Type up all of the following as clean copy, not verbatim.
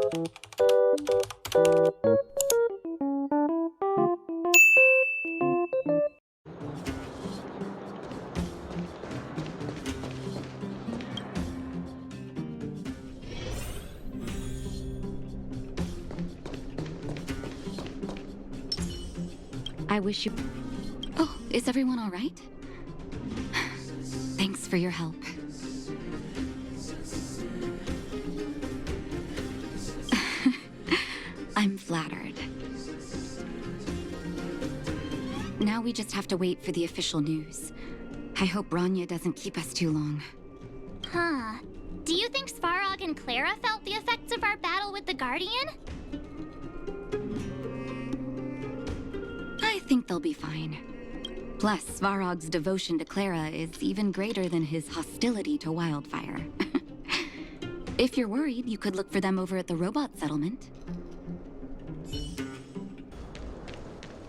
I wish you... Oh, is everyone all right? Thanks for your help. I'm flattered. Now we just have to wait for the official news. I hope Bronya doesn't keep us too long. Huh. Do you think Svarog and Clara felt the effects of our battle with the Guardian? I think they'll be fine. Plus, Svarog's devotion to Clara is even greater than his hostility to Wildfire. If you're worried, you could look for them over at the robot settlement.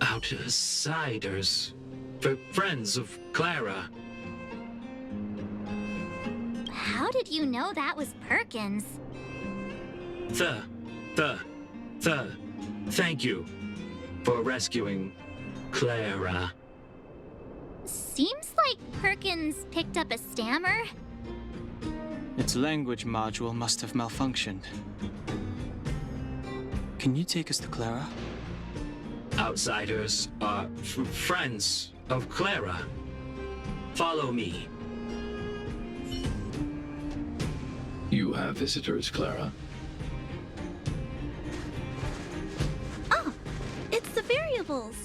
Outsiders. Friends of Clara. How did you know that was Perkins? Thank you for rescuing Clara. Seems like Perkins picked up a stammer. Its language module must have malfunctioned. Can you take us to Clara? Outsiders are friends of Clara. Follow me. You have visitors, Clara. Oh, it's the variables.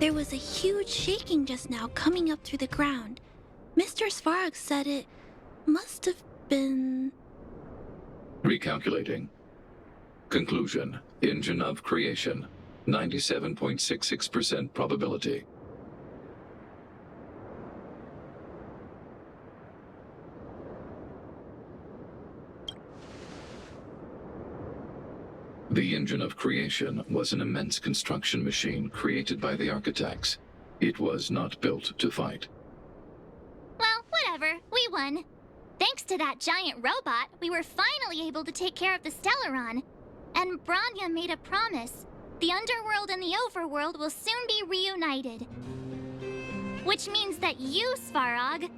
There was a huge shaking just now coming up through the ground. Mr. Svarog said it must have been... Recalculating. Conclusion. Engine of creation. 97.66% probability. The engine of creation was an immense construction machine created by the architects. It was not built to fight. Well, whatever. We won. Thanks to that giant robot, we were finally able to take care of the stelleron. And Bronya made a promise. The underworld and the overworld will soon be reunited. Which means that you, Svarog,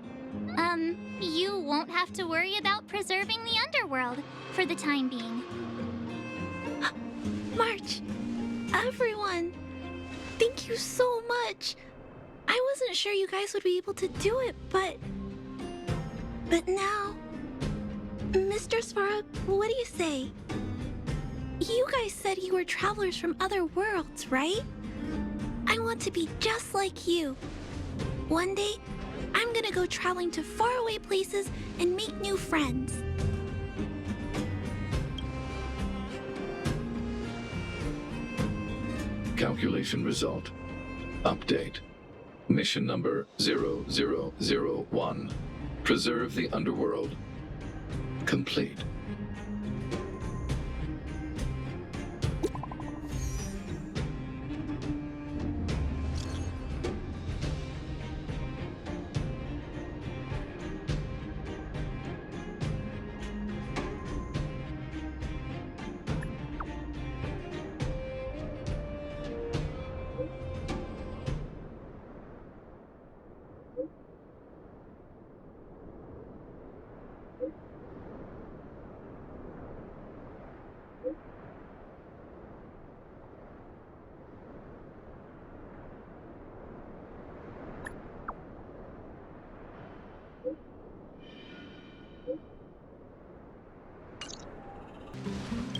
you won't have to worry about preserving the underworld for the time being. March, everyone, thank you so much. I wasn't sure you guys would be able to do it, but now, Mr. Svarog, what do you say? You guys said you were travelers from other worlds, right? I want to be just like you. One day, I'm gonna go traveling to faraway places and make new friends. Calculation result. Update. Mission number 0001. Preserve the underworld. Complete.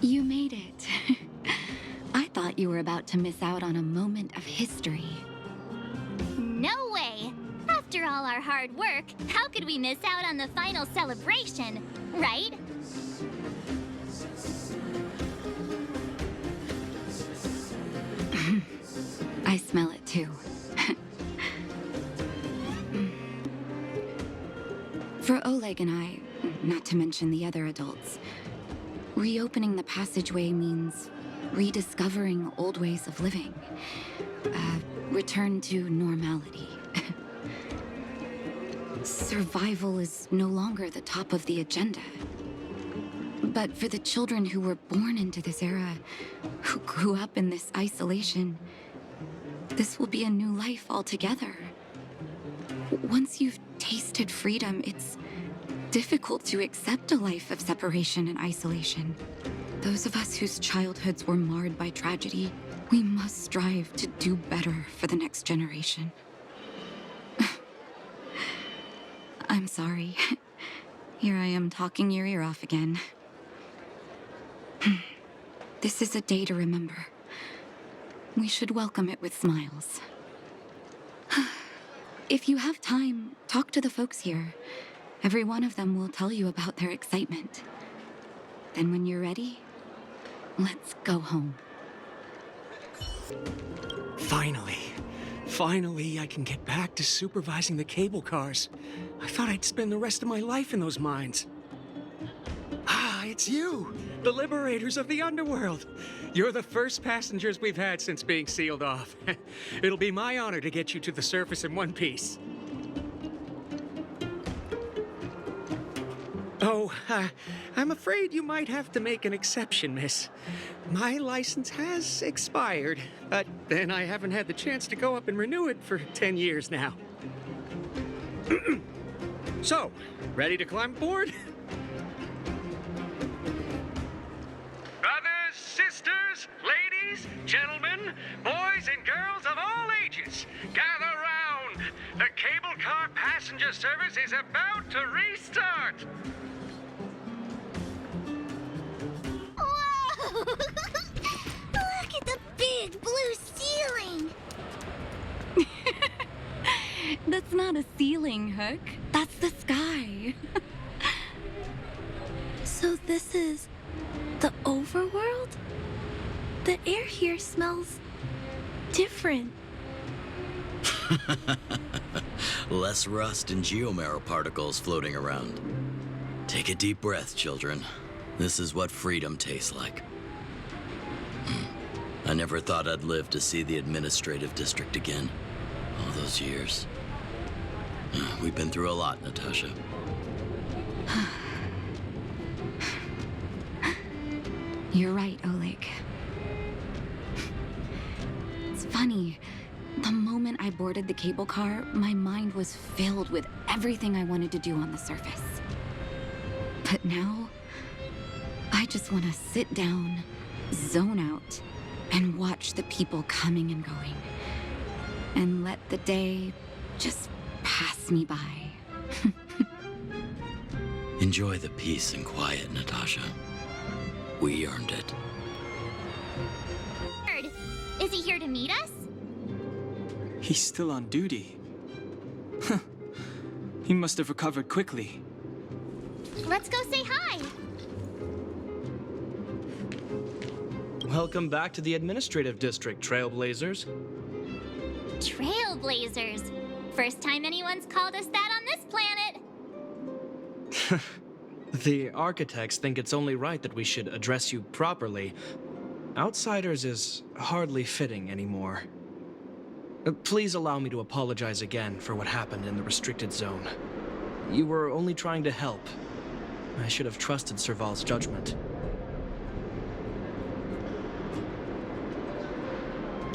You made it. I thought you were about to miss out on a moment of history. No way! After all our hard work, how could we miss out on the final celebration, right? I smell it too. For Oleg and I, not to mention the other adults, reopening the passageway means rediscovering old ways of living. Return to normality. survival is no longer the top of the agenda. But for the children who were born into this era, who grew up in this isolation, this will be a new life altogether. Once you've tasted freedom, it's difficult to accept a life of separation and isolation. Those of us whose childhoods were marred by tragedy, we must strive to do better for the next generation. I'm sorry. Here I am talking your ear off again. This is a day to remember. We should welcome it with smiles. If you have time, talk to the folks here. Every one of them will tell you about their excitement. Then when you're ready, let's go home. Finally, I can get back to supervising the cable cars. I thought I'd spend the rest of my life in those mines. Ah, it's you, the liberators of the underworld. You're the first passengers we've had since being sealed off. It'll be my honor to get you to the surface in one piece. Oh, I'm afraid you might have to make an exception, miss. My license has expired, but then I haven't had the chance to go up and renew it for 10 years now. So, ready to climb aboard? Brothers, sisters, ladies, gentlemen, boys and girls of all ages, gather round. The cable car passenger service is about to restart. Whoa! Look at the big blue ceiling! That's not a ceiling, Hook. That's the sky. So this is the overworld? The air here smells different. Less rust and geomarrow particles floating around. Take a deep breath, children. This is what freedom tastes like. I never thought I'd live to see the administrative district again. All those years. We've been through a lot, Natasha. You're right, Oleg. It's funny. The moment I boarded the cable car, my mind was filled with everything I wanted to do on the surface. But now, I just want to sit down, zone out, and watch the people coming and going. And let the day just pass me by. Enjoy the peace and quiet, Natasha. We earned it. Is he here to meet us? He's still on duty. He must have recovered quickly. Let's go say hi. Welcome back to the administrative district, Trailblazers. Trailblazers. First time anyone's called us that on this planet. The architects think it's only right that we should address you properly. Outsiders is hardly fitting anymore. Please allow me to apologize again for what happened in the restricted zone. You were only trying to help. I should have trusted Serval's judgment.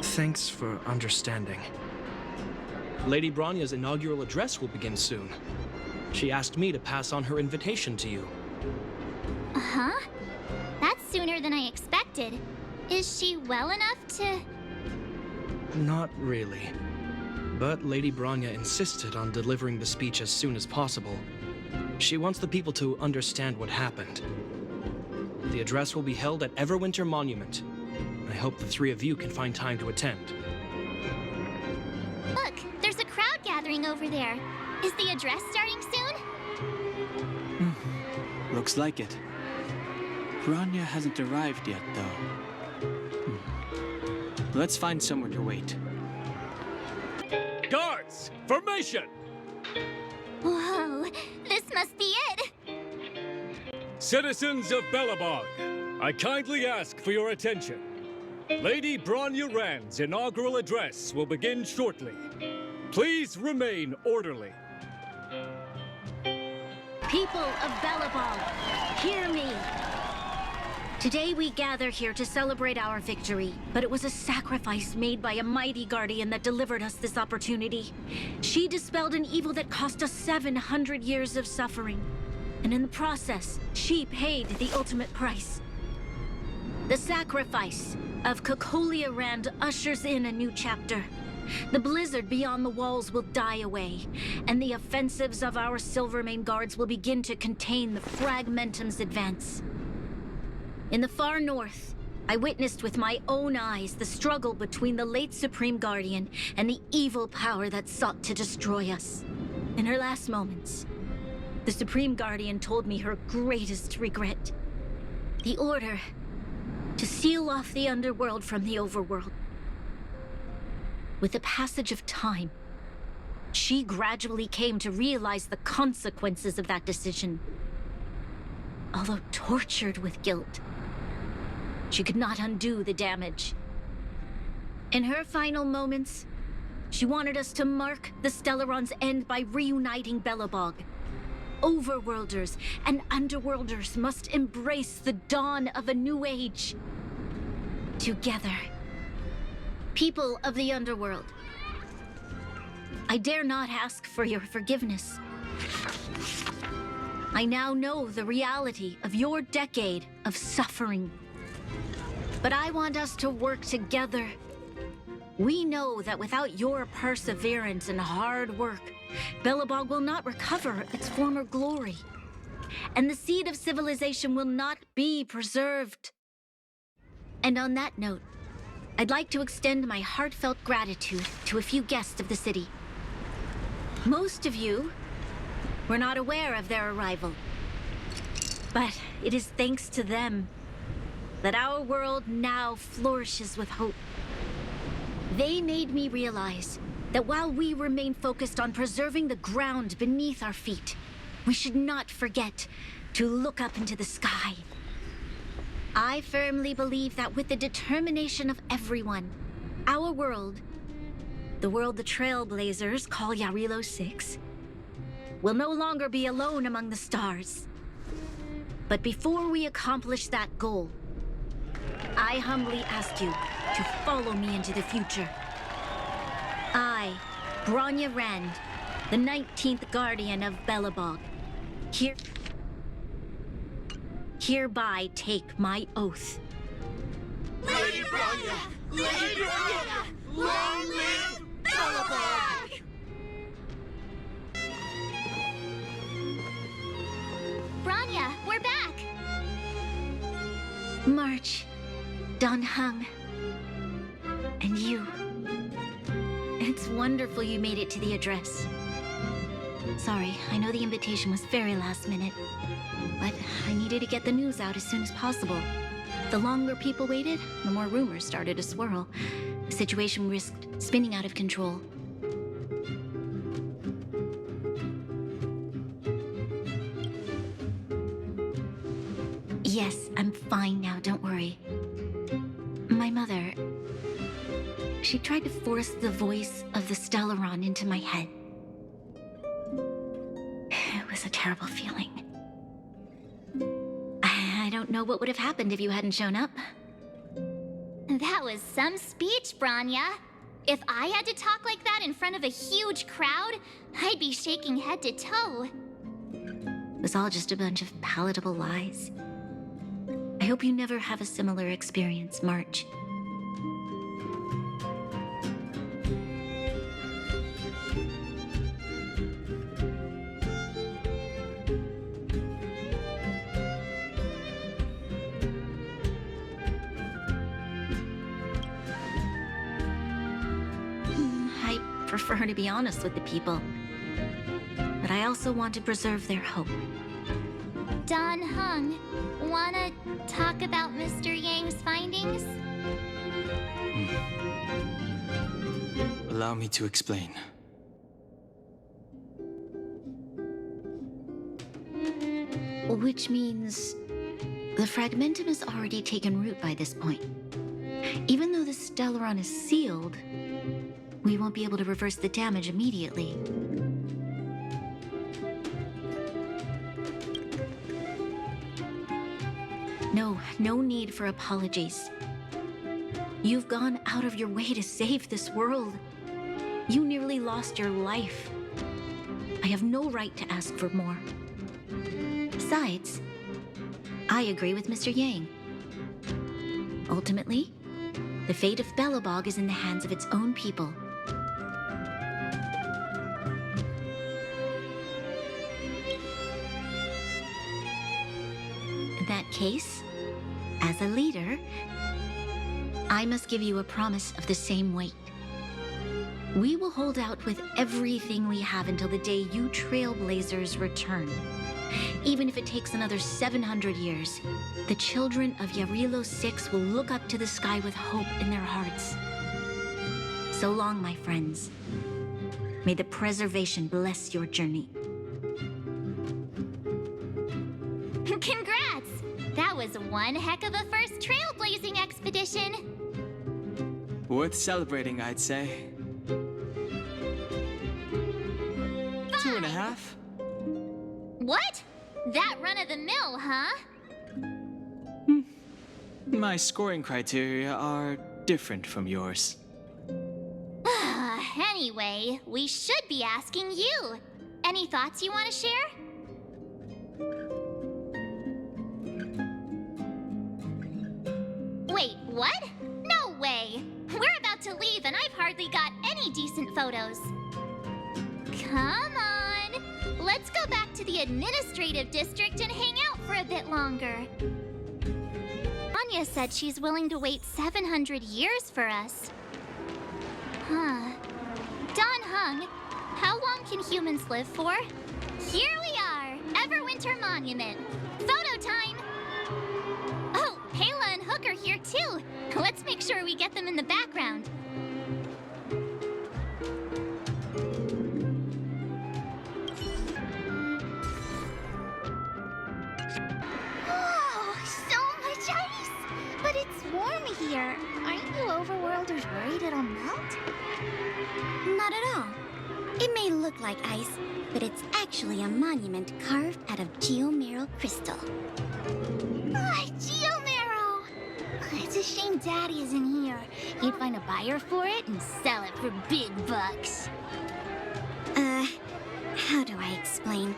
Thanks for understanding. Lady Bronya's inaugural address will begin soon. She asked me to pass on her invitation to you. Uh-huh. That's sooner than I expected. Is she well enough to... Not really. But Lady Bronya insisted on delivering the speech as soon as possible. She wants the people to understand what happened. The address will be held at Everwinter Monument. I hope the three of you can find time to attend. Look, there's a crowd gathering over there. Is the address starting soon? Looks like it. Bronya hasn't arrived yet, though. Let's find somewhere to wait. Guards, formation! Whoa, this must be it. Citizens of Belobog, I kindly ask for your attention. Lady Bronya Rand's inaugural address will begin shortly. Please remain orderly. People of Belobog, hear me. Today we gather here to celebrate our victory, but it was a sacrifice made by a mighty guardian that delivered us this opportunity. She dispelled an evil that cost us 700 years of suffering. And in the process, she paid the ultimate price. The sacrifice of Cocolia Rand ushers in a new chapter. The blizzard beyond the walls will die away, and the offensives of our Silvermane guards will begin to contain the Fragmentum's advance. In the far north, I witnessed with my own eyes the struggle between the late Supreme Guardian and the evil power that sought to destroy us. In her last moments, the Supreme Guardian told me her greatest regret. The order to seal off the underworld from the overworld. With the passage of time, she gradually came to realize the consequences of that decision. Although tortured with guilt, she could not undo the damage. In her final moments, she wanted us to mark the Stelleron's end by reuniting Belobog. Overworlders and underworlders must embrace the dawn of a new age. Together. People of the underworld, I dare not ask for your forgiveness. I now know the reality of your decade of suffering. But I want us to work together. We know that without your perseverance and hard work, Belobog will not recover its former glory. And the seed of civilization will not be preserved. And on that note, I'd like to extend my heartfelt gratitude to a few guests of the city. Most of you were not aware of their arrival. But it is thanks to them that our world now flourishes with hope. They made me realize that while we remain focused on preserving the ground beneath our feet, we should not forget to look up into the sky. I firmly believe that with the determination of everyone, our world, the world the Trailblazers call Yarilo 6, will no longer be alone among the stars. But before we accomplish that goal, I humbly ask you to follow me into the future. I, Bronya Rand, the 19th Guardian of Belobog, hereby take my oath. Lady Bronya! Lady Bronya! Long live Belobog! Bronya, we're back! March, Don Hung, and you. It's wonderful you made it to the address. Sorry, I know the invitation was very last minute, but I needed to get the news out as soon as possible. The longer people waited, the more rumors started to swirl. The situation risked spinning out of control. Yes, I'm fine now, don't worry. My mother, she tried to force the voice of the stelleron into my head. It was a terrible feeling. I don't know what would have happened if you hadn't shown up. That was some speech, Bronya. If I had to talk like that in front of a huge crowd, I'd be shaking head to toe. It was all just a bunch of palatable lies. I hope you never have a similar experience, March. I prefer to be honest with the people, but I also want to preserve their hope. Don Hung, wanna talk about Mr. Yang's findings? Allow me to explain. Which means the Fragmentum has already taken root by this point. Even though the stelleron is sealed, we won't be able to reverse the damage immediately. No need for apologies. You've gone out of your way to save this world. You nearly lost your life. I have no right to ask for more. Besides, I agree with Mr. Yang. Ultimately, the fate of Belobog is in the hands of its own people. In that case, as a leader, I must give you a promise of the same weight. We will hold out with everything we have until the day you trailblazers return. Even if it takes another 700 years, the children of Yarilo 6 will look up to the sky with hope in their hearts. So long, my friends. May the preservation bless your journey. Congrats! That was one heck of a first trailblazing expedition. Worth celebrating, I'd say. 2.5? What? That run-of-the-mill, huh? My scoring criteria are different from yours. Anyway, we should be asking you. Any thoughts you want to share? Wait, what? No way! We're about to leave and I've hardly got any decent photos. Come on! Let's go back to the administrative district and hang out for a bit longer. Bronya said she's willing to wait 700 years for us. Huh. Don Hung, how long can humans live for? Here we are! Everwinter Monument. Photo time! Oh, Pela and Hook are here too. Let's make sure we get them in the background. Oh, so much ice! But it's warm here. Aren't you overworlders worried it'll melt? Not at all. It may look like ice, but it's actually a monument carved out of geomeral crystal. Geomarrow! It's a shame Daddy isn't here. He'd find a buyer for it and sell it for big bucks. How do I explain?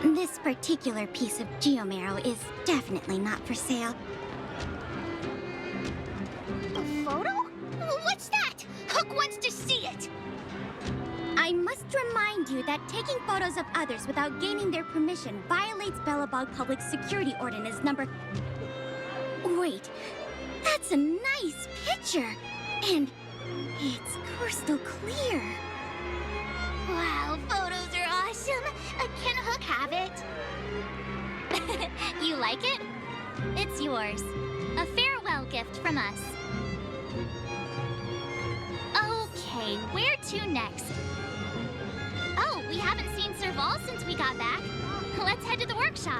This particular piece of geomarrow is definitely not for sale. A photo? What's that? Hook wants to see it! I must remind you that taking photos of others without gaining their permission violates Belobog Public Security Ordinance number... Wait, that's a nice picture! And it's crystal clear. Wow, photos are awesome! Can Hook have it? You like it? It's yours. A farewell gift from us. Okay, where to next? Oh, we haven't seen Serval since we got back. Let's head to the workshop.